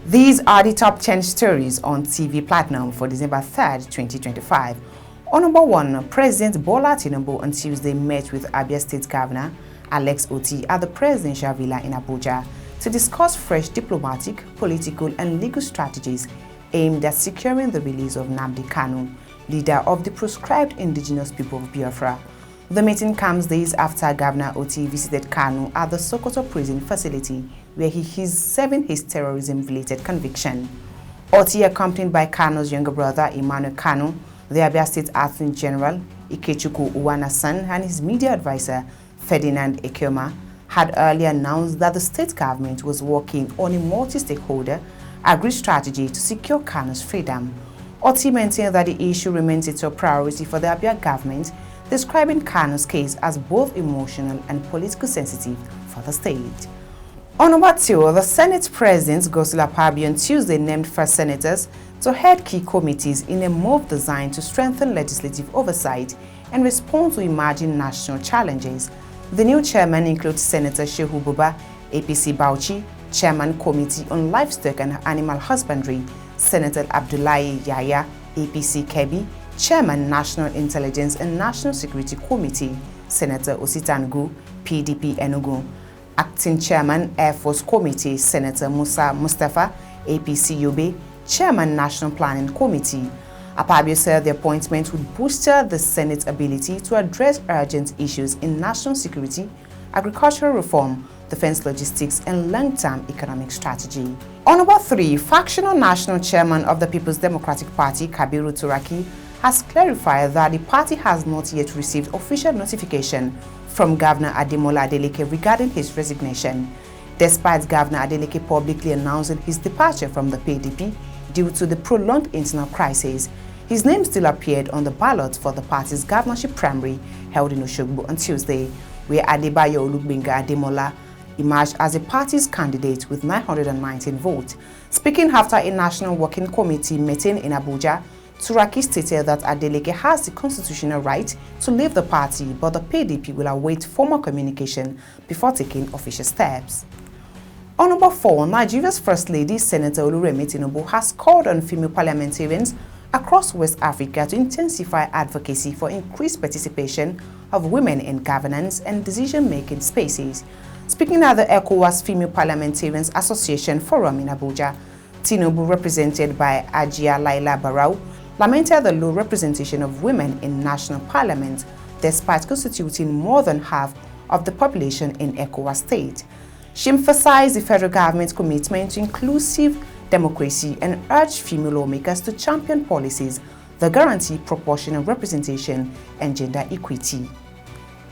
These are the top 10 stories on TV Platinum for December 3rd, 2025. On number 1, President Bola Tinubu on Tuesday met with Abia State Governor Alex Otti at the presidential villa in Abuja to discuss fresh diplomatic, political and legal strategies aimed at securing the release of Nnamdi Kanu, leader of the proscribed indigenous people of Biafra. The meeting comes days after Governor Otti visited Kanu at the Sokoto prison facility where he is serving his terrorism-related conviction. Otti, accompanied by Kanu's younger brother Emmanuel Kanu, the Abia State Attorney General Ikechukwu Uwanasan and his media advisor Ferdinand Ekema, had earlier announced that the state government was working on a multi-stakeholder agreed strategy to secure Kanu's freedom. Otti maintained that the issue remains a top priority for the Abia government, describing Kanu's case as both emotional and politically sensitive for the state. On number 2, the Senate President Godswill Akpabio on Tuesday named first senators to head key committees in a move designed to strengthen legislative oversight and respond to emerging national challenges. The new chairman includes Senator Shehu Buba, APC Bauchi, Chairman Committee on Livestock and Animal Husbandry, Senator Abdullahi Yahya, APC Kebbi, Chairman National Intelligence and National Security Committee, Senator Ositangu, PDP Enugu, Acting Chairman Air Force Committee, Senator Musa Mustafa, APC Yobe, Chairman National Planning Committee. Akpabio said the appointment would bolster the Senate's ability to address urgent issues in national security, agricultural reform, defense logistics, and long-term economic strategy. On number 3, factional national chairman of the People's Democratic Party, Kabiru Turaki, has clarified that the party has not yet received official notification from Governor Ademola Adeleke regarding his resignation, despite Governor Adeleke publicly announcing his departure from the PDP due to the prolonged internal crisis. His name still appeared on the ballot for the party's governorship primary held in Osogbo on Tuesday, where Adebayo Olugbenga Ademola emerged as the party's candidate with 919 votes. Speaking after a national working committee meeting in Abuja, Turaki stated that Adeleke has the constitutional right to leave the party, but the PDP will await formal communication before taking official steps. On number 4, Nigeria's First Lady, Senator Oluremi Tinubu, has called on female parliamentarians across West Africa to intensify advocacy for increased participation of women in governance and decision-making spaces. Speaking at the ECOWAS Female Parliamentarians Association Forum in Abuja, Tinubu, represented by Ajia Laila Barau, lamented the low representation of women in national parliament, despite constituting more than half of the population in ECOWAS state. She emphasized the federal government's commitment to inclusive democracy and urged female lawmakers to champion policies that guarantee proportional representation and gender equity.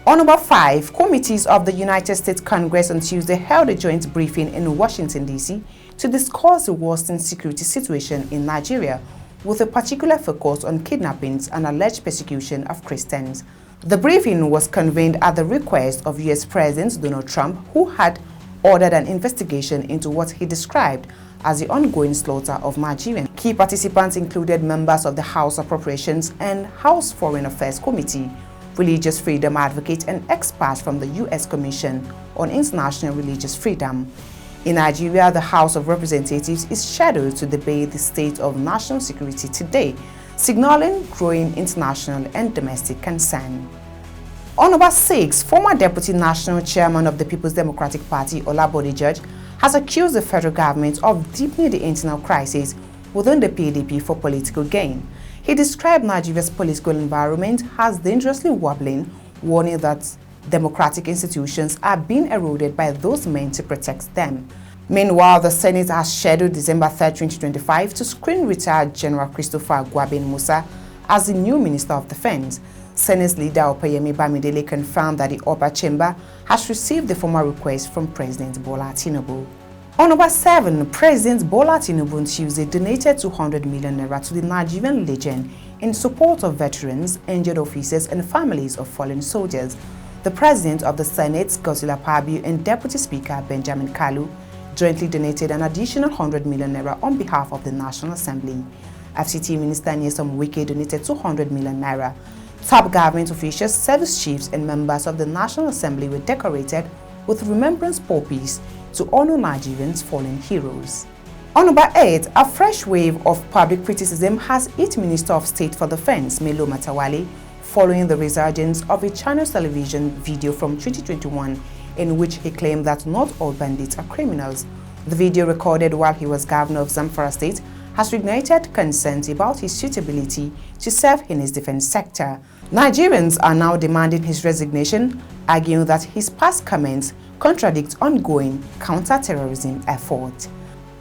On number 5, committees of the United States Congress on Tuesday held a joint briefing in Washington, D.C. to discuss the worsening security situation in Nigeria, with a particular focus on kidnappings and alleged persecution of Christians. The briefing was convened at the request of U.S. President Donald Trump, who had ordered an investigation into what he described as the ongoing slaughter of Nigerians. Key participants included members of the House Appropriations and House Foreign Affairs Committee, religious freedom advocates, and experts from the U.S. Commission on International Religious Freedom. In Nigeria, the House of Representatives is scheduled to debate the state of national security today, signaling growing international and domestic concern. On number 6, former Deputy National Chairman of the People's Democratic Party, Olabode George, has accused the federal government of deepening the internal crisis within the PDP for political gain. He described Nigeria's political environment as dangerously wobbling, warning that democratic institutions are being eroded by those meant to protect them. Meanwhile, the Senate has scheduled December 3, 2025 to screen retired General Christopher Gwabin Musa as the new Minister of Defense. Senate leader Opeyemi Bamidele confirmed that the upper chamber has received the formal request from President Bola Tinubu. On number 7, President Bola Tinubu on Tuesday donated 200 million naira to the Nigerian Legion in support of veterans, injured officers, and families of fallen soldiers. The President of the Senate, Godswill Akpabio, and Deputy Speaker Benjamin Kalu jointly donated an additional 100 million naira on behalf of the National Assembly. FCT Minister Nyesom Wike donated 200 million naira. Top government officials, service chiefs, and members of the National Assembly were decorated with remembrance poppies to honor Nigerians' fallen heroes. On number 8, a fresh wave of public criticism has hit Minister of State for Defense, Melo Matawale, following the resurgence of a Channels television video from 2021 in which he claimed that not all bandits are criminals. The video, recorded while he was governor of Zamfara State, has reignited concerns about his suitability to serve in his defense sector. Nigerians are now demanding his resignation, arguing that his past comments contradict ongoing counter-terrorism efforts.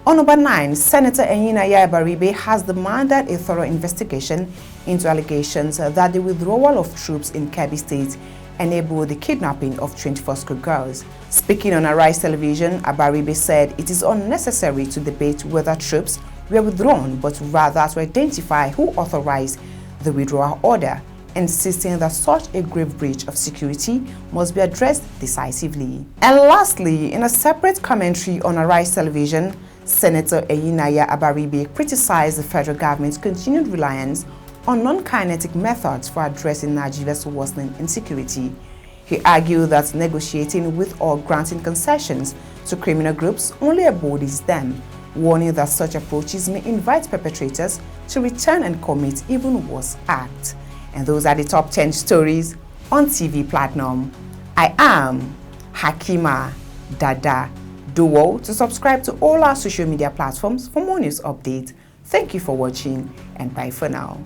On number 9, Senator Enyinnaya Baribe has demanded a thorough investigation into allegations that the withdrawal of troops in Kebbi State enabled the kidnapping of 24 schoolgirls. Speaking on Arise Television, Abaribe said it is unnecessary to debate whether troops were withdrawn, but rather to identify who authorized the withdrawal order, insisting that such a grave breach of security must be addressed decisively. And lastly, in a separate commentary on Arise Television, Senator Enyinnaya Abaribe criticized the federal government's continued reliance on non-kinetic methods for addressing Nigeria's worsening insecurity. He argued that negotiating with or granting concessions to criminal groups only embodies them, warning that such approaches may invite perpetrators to return and commit even worse acts. And those are the top 10 stories on TV Platinum. I am Hakima Dada. Do well to subscribe to all our social media platforms for more news updates. Thank you for watching, and bye for now.